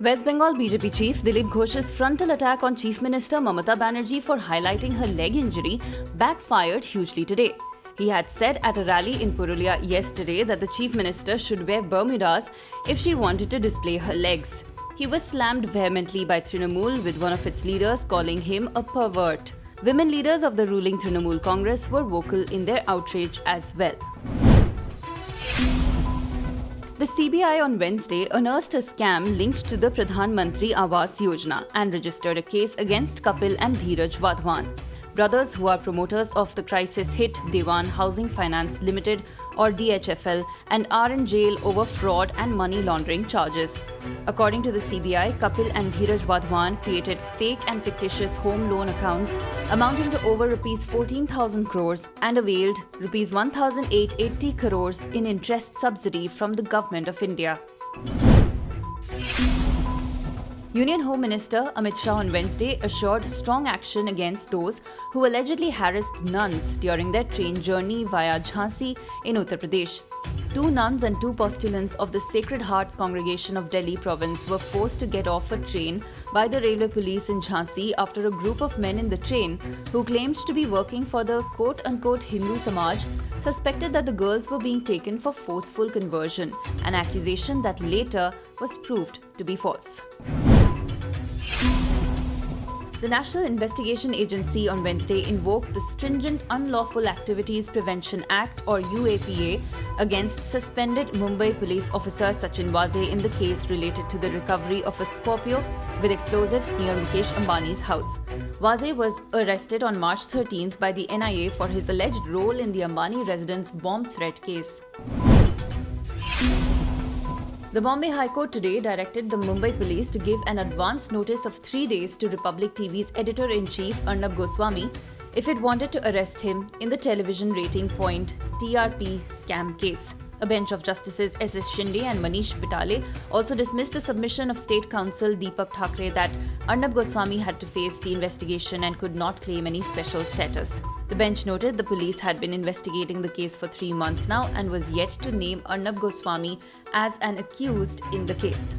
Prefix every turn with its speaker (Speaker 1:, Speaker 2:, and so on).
Speaker 1: West Bengal BJP chief Dilip Ghosh's frontal attack on Chief Minister Mamata Banerjee for highlighting her leg injury backfired hugely today. He had said at a rally in Purulia yesterday that the Chief Minister should wear Bermudas if she wanted to display her legs. He was slammed vehemently by Trinamool, with one of its leaders calling him a pervert. Women leaders of the ruling Trinamool Congress were vocal in their outrage as well. The CBI on Wednesday unearthed a scam linked to the Pradhan Mantri Awas Yojana and registered a case against Kapil and Dheeraj Wadhwan, brothers who are promoters of the crisis-hit Dewan Housing Finance Limited or DHFL, and are in jail over fraud and money laundering charges. According to the CBI, Kapil and Dheeraj Wadhwan created fake and fictitious home loan accounts amounting to over Rs 14,000 crores and availed Rs 1,880 crores in interest subsidy from the Government of India. Union Home Minister Amit Shah on Wednesday assured strong action against those who allegedly harassed nuns during their train journey via Jhansi in Uttar Pradesh. 2 nuns and 2 postulants of the Sacred Hearts Congregation of Delhi province were forced to get off a train by the railway police in Jhansi after a group of men in the train, who claimed to be working for the quote-unquote Hindu Samaj, suspected that the girls were being taken for forceful conversion, an accusation that later was proved to be false. The National Investigation Agency on Wednesday invoked the Stringent Unlawful Activities Prevention Act or UAPA against suspended Mumbai police officer Sachin Waze in the case related to the recovery of a Scorpio with explosives near Mukesh Ambani's house. Waze was arrested on March 13th by the NIA for his alleged role in the Ambani residence bomb threat case. The Bombay High Court today directed the Mumbai police to give an advance notice of 3 days to Republic TV's editor-in-chief Arnab Goswami if it wanted to arrest him in the television rating point TRP scam case. A bench of Justices S.S. Shinde and Manish Bitale also dismissed the submission of State Counsel Deepak Thackeray that Arnab Goswami had to face the investigation and could not claim any special status. The bench noted the police had been investigating the case for 3 months now and was yet to name Arnab Goswami as an accused in the case.